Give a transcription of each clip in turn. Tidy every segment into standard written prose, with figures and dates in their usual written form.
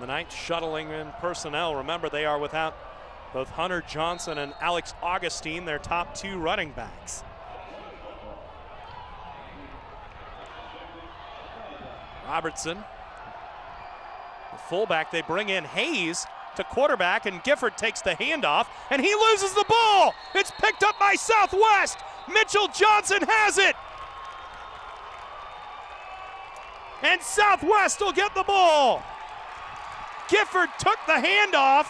The Knights shuttling in personnel. Remember, they are without both Hunter Johnson and Alex Augustine, their top two running backs. Robertson, the fullback, they bring in Hayes to quarterback, and Gifford takes the handoff, and he loses the ball. It's picked up by Southwest. Mitchell Johnson has it. And Southwest will get the ball. Gifford took the handoff.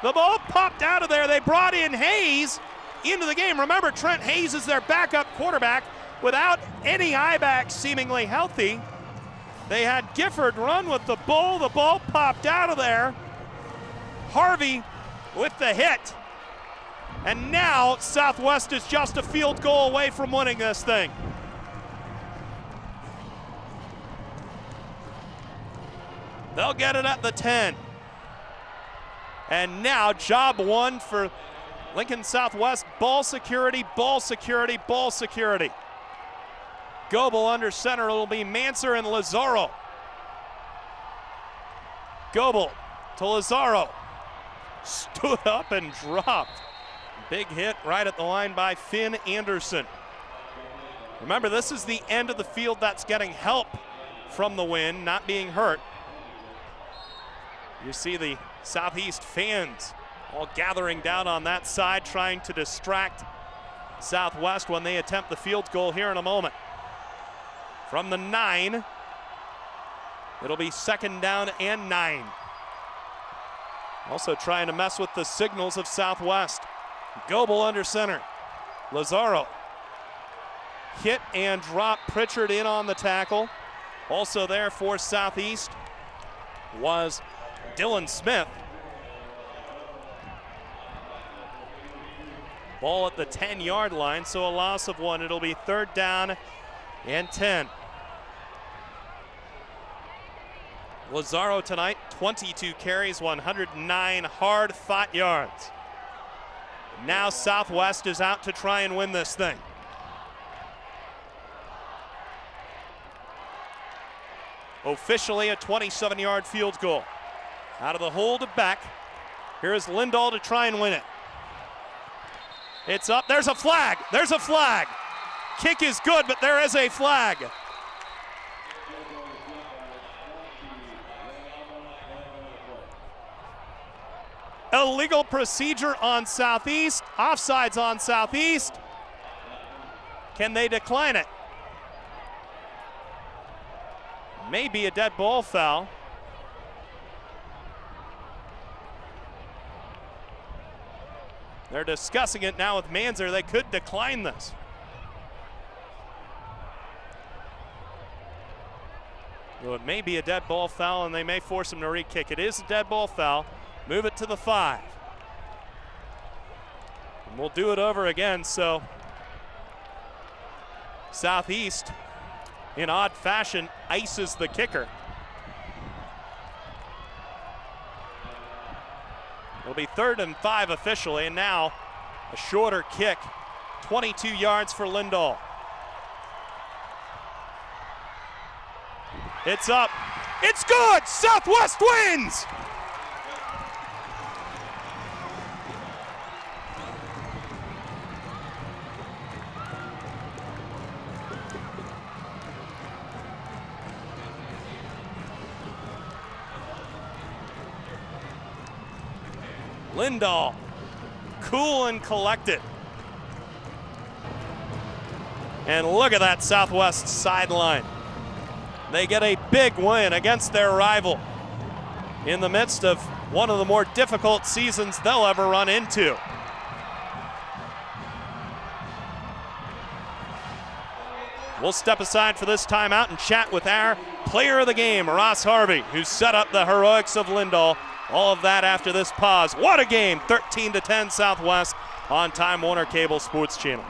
The ball popped out of there. They brought in Hayes into the game. Remember, Trent Hayes is their backup quarterback without any I-backs seemingly healthy. They had Gifford run with the ball. The ball popped out of there. Harvey with the hit. And now Southwest is just a field goal away from winning this thing. They'll get it at the 10. And now job one for Lincoln Southwest. Ball security, ball security, ball security. Goebel under center. It'll be Manser and Lazaro. Goebel to Lazaro. Stood up and dropped. Big hit right at the line by Finn Anderson. Remember, this is the end of the field that's getting help from the wind, not being hurt. You see the Southeast fans all gathering down on that side, trying to distract Southwest when they attempt the field goal here in a moment. From the 9, it'll be 2nd down and 9. Also trying to mess with the signals of Southwest. Goebel under center. Lazaro. Hit and drop. Pritchard in on the tackle. Also there for Southeast was Dylan Smith. Ball at the 10-yard line, so a loss of 1. It'll be 3rd down and 10. Lazaro tonight, 22 carries, 109 hard-fought yards. Now Southwest is out to try and win this thing. Officially a 27-yard field goal. Out of the hole to Beck. Here's Lindahl to try and win it. It's up. There's a flag. There's a flag. Kick is good, but there is a flag. Illegal procedure on Southeast. Offsides on Southeast. Can they decline it? Maybe a dead ball foul. They're discussing it now with Manser. They could decline this. Well, it may be a dead ball foul, and they may force him to re-kick. It is a dead ball foul. Move it to the 5. And we'll do it over again, so Southeast, in odd fashion, ices the kicker. It'll be 3rd and 5 officially, and now a shorter kick, 22 yards for Lindahl. It's up. It's good! Southwest wins! Lindahl, cool and collected. And look at that Southwest sideline. They get a big win against their rival in the midst of one of the more difficult seasons they'll ever run into. We'll step aside for this timeout and chat with our player of the game, Ross Harvey, who set up the heroics of Lindahl. All of that after this pause. What a game, 13-10 Southwest on Time Warner Cable Sports Channel.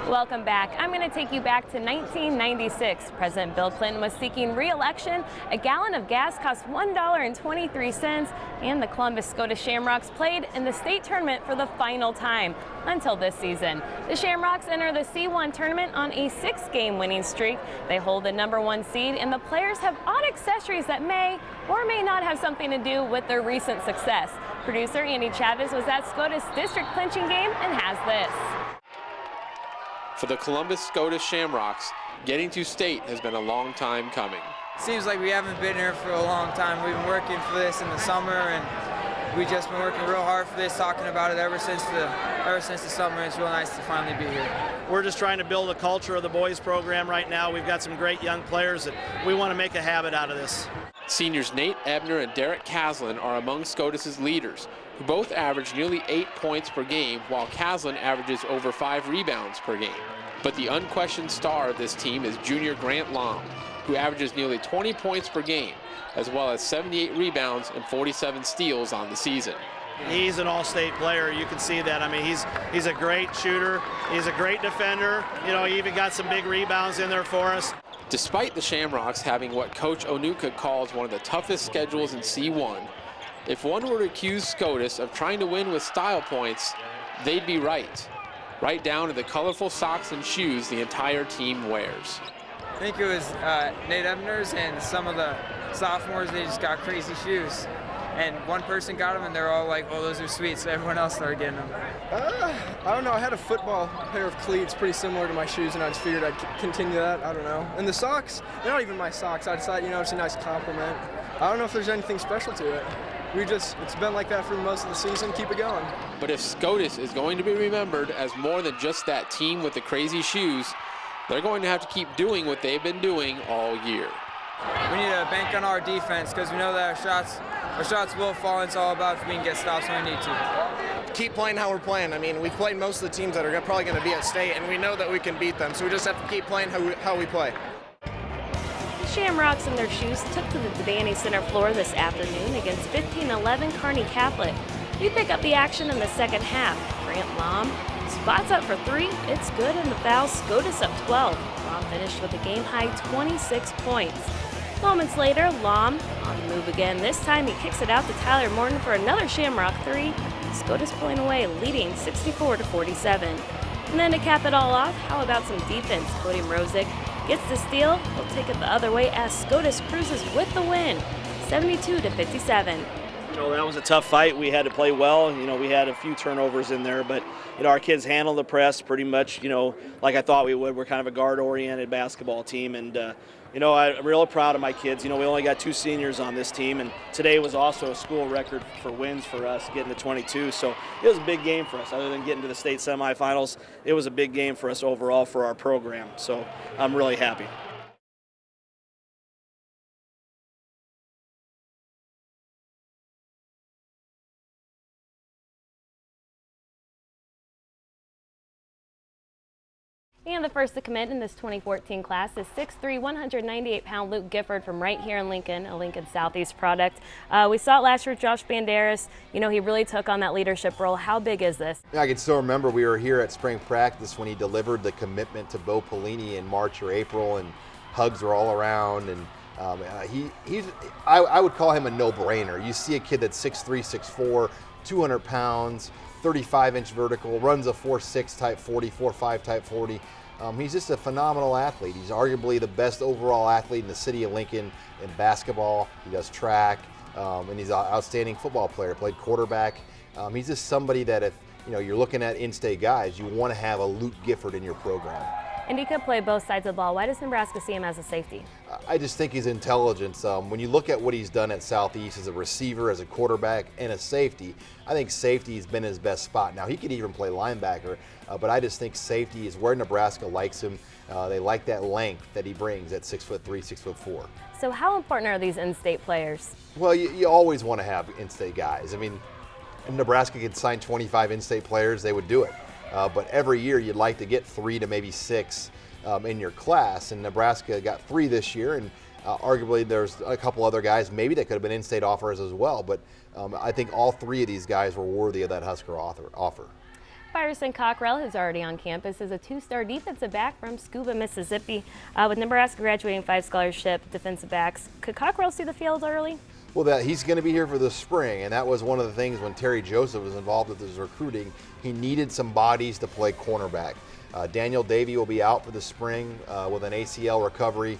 Welcome back. I'm going to take you back to 1996. President Bill Clinton was seeking re-election. A gallon of gas cost $1.23, and the Columbus SCOTUS Shamrocks played in the state tournament for the final time until this season. The Shamrocks enter the C1 tournament on a 6-game winning streak. They hold the #1 seed, and the players have odd accessories that may or may not have something to do with their recent success. Producer Andy Chaves was at SCOTUS district clinching game and has this. For the Columbus SCOTUS Shamrocks, getting to state has been a long time coming. Seems like we haven't been here for a long time. We've been working for this in the summer, and we've just been working real hard for this, talking about it ever since the summer. It's real nice to finally be here. We're just trying to build a culture of the boys program right now. We've got some great young players that we want to make a habit out of this. Seniors Nate Ebner and Derek Caslin are among SCOTUS's leaders, who both average nearly 8 points per game, while Caslin averages over 5 rebounds per game. But the unquestioned star of this team is junior Grant Lom, who averages nearly 20 points per game, as well as 78 rebounds and 47 steals on the season. He's an all-state player. You can see that. I mean, he's a great shooter. He's a great defender. You know, he even got some big rebounds in there for us. Despite the Shamrocks having what Coach Onuka calls one of the toughest schedules in C1, if one were to accuse SCOTUS of trying to win with style points, they'd be right. Right down to the colorful socks and shoes the entire team wears. I think it was Nate Ebner's and some of the sophomores, they just got crazy shoes. And one person got them and they're all like, oh, those are sweet, so everyone else started getting them. I don't know, I had a football pair of cleats pretty similar to my shoes, and I just figured I'd continue that, I don't know. And the socks, they're not even my socks. I decided, you know, it's a nice compliment. I don't know if there's anything special to it. It's been like that for most of the season, keep it going. But if SCOTUS is going to be remembered as more than just that team with the crazy shoes, they're going to have to keep doing what they've been doing all year. We need to bank on our defense because we know that our shots will fall. It's all about if we can get stops when we need to. Keep playing how we're playing. I mean, we've played most of the teams that are probably going to be at state, and we know that we can beat them. So we just have to keep playing how we play. The Shamrocks in their shoes took to the Devaney Center floor this afternoon against 15-11 Kearney Catholic. We pick up the action in the second half. Grant Lom spots up for 3. It's good, and the foul. SCOTUS up 12. Lom finished with a game-high 26 points. Moments later, Lom on the move again. This time he kicks it out to Tyler Morton for another Shamrock 3. SCOTUS pulling away, leading 64-47. And then to cap it all off, how about some defense? Cody Mrozic gets the steal. He'll take it the other way as SCOTUS cruises with the win, 72-57. You know, that was a tough fight. We had to play well. You know, we had a few turnovers in there, but, you know, our kids handled the press pretty much, you know, like I thought we would. We're kind of a guard-oriented basketball team, and, you know, I'm really proud of my kids. You know, we only got 2 seniors on this team, and today was also a school record for wins for us, getting to 22. So it was a big game for us. Other than getting to the state semifinals, it was a big game for us overall for our program. So I'm really happy. And the first to commit in this 2014 class is 6'3", 198-pound Luke Gifford from right here in Lincoln, a Lincoln Southeast product. We saw it last year with Josh Banderas. You know, he really took on that leadership role. How big is this? Yeah, I can still remember we were here at spring practice when he delivered the commitment to Bo Pelini in March or April, and hugs were all around. And I would call him a no-brainer. You see a kid that's 6'3", 6'4", 200 pounds, 35-inch vertical, runs a 4.6 type 40, 4.5 type 40. He's just a phenomenal athlete. He's arguably the best overall athlete in the city of Lincoln in basketball. He does track, and he's an outstanding football player. Played quarterback. He's just somebody that if you're looking at in-state guys, you want to have a Luke Gifford in your program. And he could play both sides of the ball. Why does Nebraska see him as a safety? I just think his intelligence. When you look at what he's done at Southeast as a receiver, as a quarterback, and a safety, I think safety has been his best spot. Now, he could even play linebacker, but I just think safety is where Nebraska likes him. They like that length that he brings at 6'3", 6'4". So how important are these in-state players? Well, you always want to have in-state guys. I mean, if Nebraska could sign 25 in-state players, they would do it. But every year you'd like to get 3 to maybe 6 in your class, and Nebraska got 3 this year, and arguably there's a couple other guys maybe that could have been in-state offers as well, but I think all 3 of these guys were worthy of that Husker offer. Byerson Cockrell, who's already on campus, is a two-star defensive back from Scuba, Mississippi. With Nebraska graduating 5 scholarship defensive backs, could Cockrell see the field early? Well, he's going to be here for the spring, and that was one of the things when Terry Joseph was involved with his recruiting. He needed some bodies to play cornerback. Daniel Davey will be out for the spring with an ACL recovery.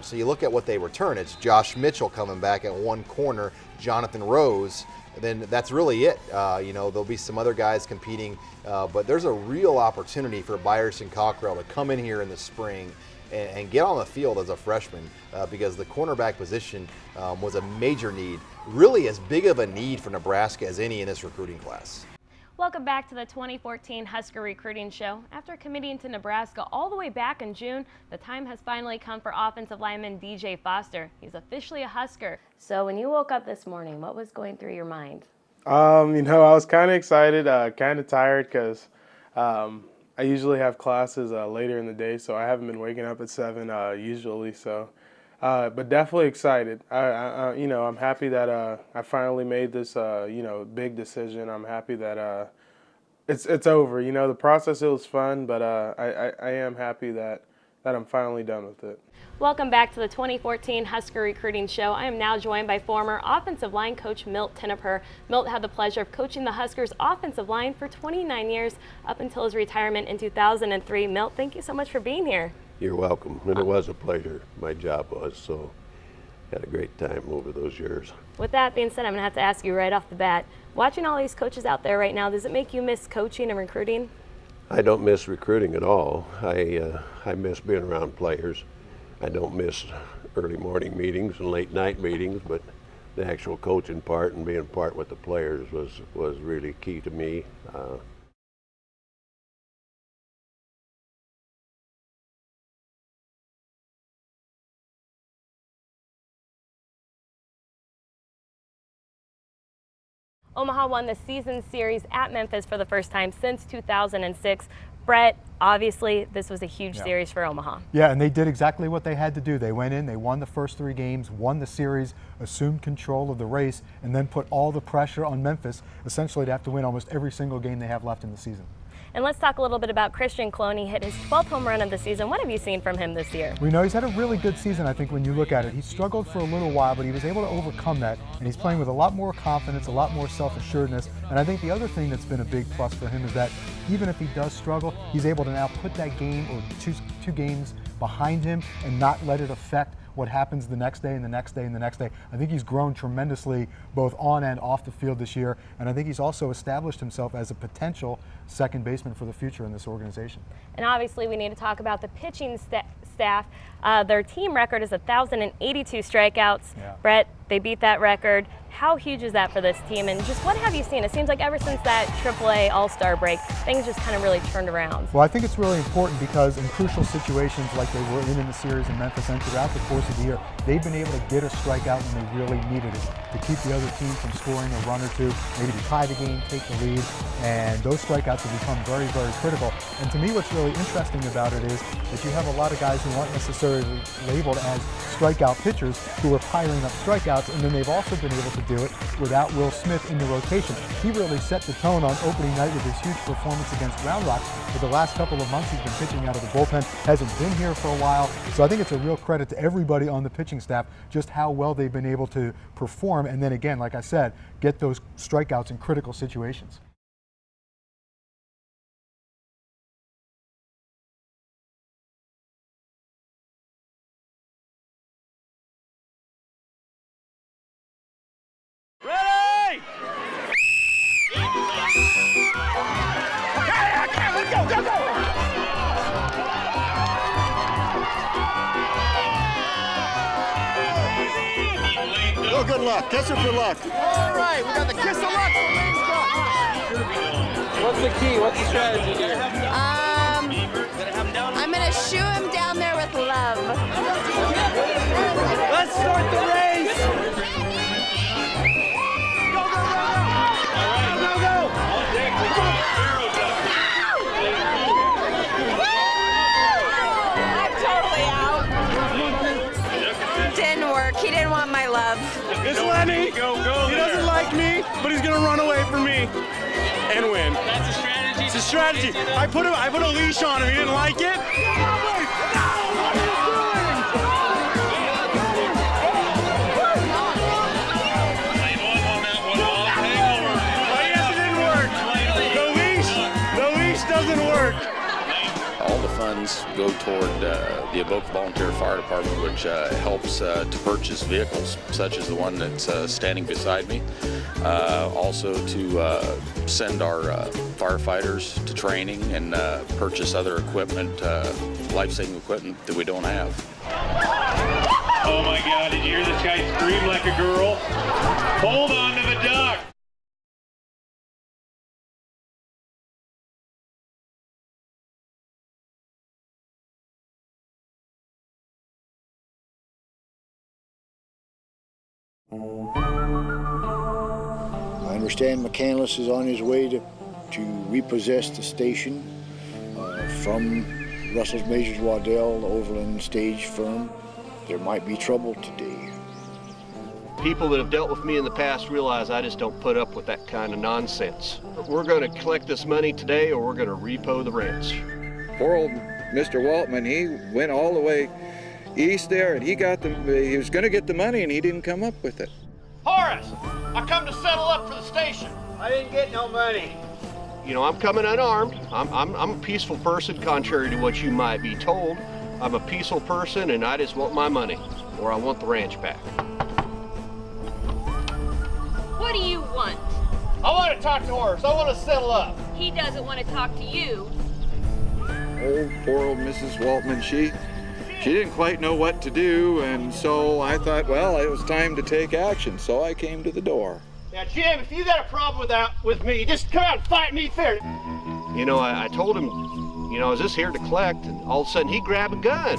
So you look at what they return. It's Josh Mitchell coming back at one corner, Jonathan Rose. Then that's really it. There'll be some other guys competing, but there's a real opportunity for Byerson Cockrell to come in here in the spring and get on the field as a freshman because the cornerback position was a major need, really as big of a need for Nebraska as any in this recruiting class. Welcome back to the 2014 Husker Recruiting Show. After committing to Nebraska all the way back in June, the time has finally come for offensive lineman DJ Foster. He's officially a Husker. So when you woke up this morning, what was going through your mind? I was kind of excited, kind of tired because I usually have classes later in the day, so I haven't been waking up at 7 usually. So, but definitely excited. I'm happy that I finally made this big decision. I'm happy that it's over. The process, it was fun, but I am happy that I'm finally done with it. Welcome back to the 2014 Husker Recruiting Show. I am now joined by former offensive line coach Milt Tenneper. Milt had the pleasure of coaching the Huskers offensive line for 29 years up until his retirement in 2003. Milt, thank you so much for being here. You're welcome, and it was a pleasure. My job was, so had a great time over those years. With that being said, I'm going to have to ask you right off the bat, watching all these coaches out there right now, does it make you miss coaching and recruiting? I don't miss recruiting at all. I miss being around players. I don't miss early morning meetings and late night meetings, but the actual coaching part and being part with the players was really key to me. Omaha won the season series at Memphis for the first time since 2006. Brett, obviously, this was a huge series for Omaha. Yeah, and they did exactly what they had to do. They went in, they won the first 3 games, won the series, assumed control of the race, and then put all the pressure on Memphis, essentially to have to win almost every single game they have left in the season. And let's talk a little bit about Christian Clone. He hit his 12th home run of the season. What have you seen from him this year? We know he's had a really good season, I think, when you look at it. He struggled for a little while, but he was able to overcome that, and he's playing with a lot more confidence, a lot more self-assuredness. And I think the other thing that's been a big plus for him is that even if he does struggle, he's able to now put that game or two games behind him and not let it affect what happens the next day and the next day and the next day. I think he's grown tremendously both on and off the field this year, and I think he's also established himself as a potential second baseman for the future in this organization. And obviously we need to talk about the pitching staff. Their team record is 1,082 strikeouts. Yeah. Brett, they beat that record. How huge is that for this team, and just what have you seen? It seems like ever since that AAA All-Star break, things just kind of really turned around. Well, I think it's really important because in crucial situations like they were in the series in Memphis and throughout the course of the year, they've been able to get a strikeout when they really needed it to keep the other team from scoring a run or two, maybe to tie the game, take the lead, and those strikeouts have become very, very critical. And to me, what's really interesting about it is that you have a lot of guys who aren't necessarily labeled as strikeout pitchers who are piling up strikeouts, and then they've also been able to do it without Will Smith in the rotation. He really set the tone on opening night with his huge performance against Round Rock. For the last couple of months, he's been pitching out of the bullpen, hasn't been here for a while. So I think it's a real credit to everybody on the pitching staff just how well they've been able to perform, and then again, like I said, get those strikeouts in critical situations. Ready! Go, go, go! Oh, good luck. Kiss her for luck. All right, we got the kiss of luck. What's the key? What's the strategy? I'm going to shoo him down there with love. Let's start the race. Go, go, go, go. Go, go. I'm totally out. Didn't work. He didn't want my love. It's Lenny. He doesn't like me, but he's going to run away from me and win. That's a strategy. It's a strategy. I put a leash on him. He didn't like it. Doesn't work. All the funds go toward the Avoca Volunteer Fire Department, which helps to purchase vehicles such as the one that's standing beside me. Also to send our firefighters to training and purchase other equipment, life-saving equipment that we don't have. Oh my God, did you hear this guy scream like a girl? Hold on to the duck. I understand McCandless is on his way to repossess the station from Russell's Majors Waddell, the Overland Stage firm. There might be trouble today. People that have dealt with me in the past realize I just don't put up with that kind of nonsense. We're going to collect this money today or we're going to repo the ranch. Poor old Mr. Waltman, he went all the way east there, and he was going to get the money, and he didn't come up with it. Horace, I come to settle up for the station. I didn't get no money. You know, I'm coming unarmed. I'm a peaceful person, contrary to what you might be told. I'm a peaceful person, and I just want my money, or I want the ranch back. What do you want? I want to talk to Horace. I want to settle up. He doesn't want to talk to you. Poor old Mrs. Waltman, she didn't quite know what to do, and so I thought, well, it was time to take action, so I came to the door. Now, Jim, if you got a problem with me, just come out and fight me fair. You know, I told him, you know, I was just here to collect, and all of a sudden he grabbed a gun.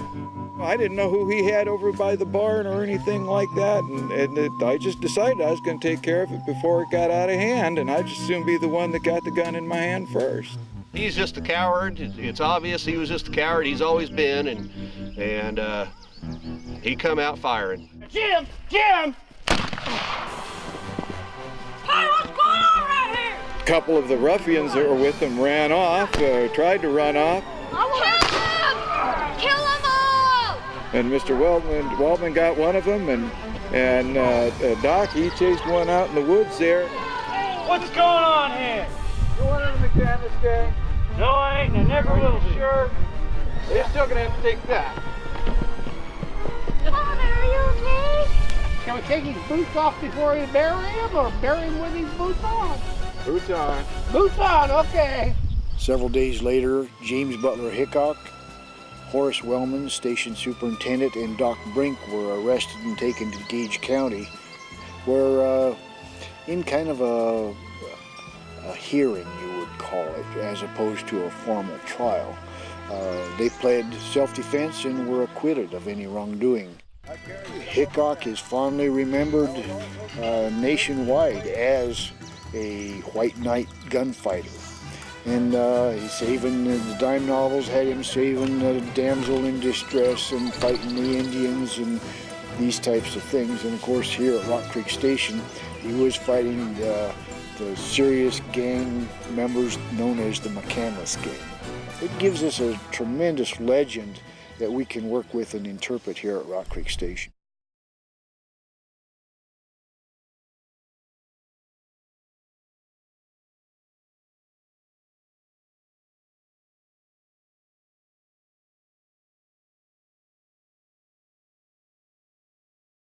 I didn't know who he had over by the barn or anything like that, and I just decided I was going to take care of it before it got out of hand, and I'd just soon be the one that got the gun in my hand first. He's just a coward. It's obvious he was just a coward. He's always been, and he come out firing. Jim! Jim! Hey, what's going on right here? A couple of the ruffians that were with him ran off, tried to run off. Kill them all! And Mr. Waltman got one of them, and Doc, he chased one out in the woods there. What's going on here? You one of the McCandless gang? No, I ain't, and I never will be. Sure. They're still gonna have to take that. Father, are you okay? Can we take his boots off before we bury him, or bury him with his boots on? Boots on. Boots on, okay. Several days later, James Butler Hickok, Horace Wellman, station superintendent, and Doc Brink were arrested and taken to Gage County, where in kind of a hearing, you would call it, as opposed to a formal trial. They pled self-defense and were acquitted of any wrongdoing. Hickok is fondly remembered nationwide as a white knight gunfighter. And he's the dime novels had him saving the damsel in distress and fighting the Indians and these types of things. And of course here at Rock Creek Station, he was fighting the serious gang members known as the McCandless gang. It gives us a tremendous legend that we can work with and interpret here at Rock Creek Station.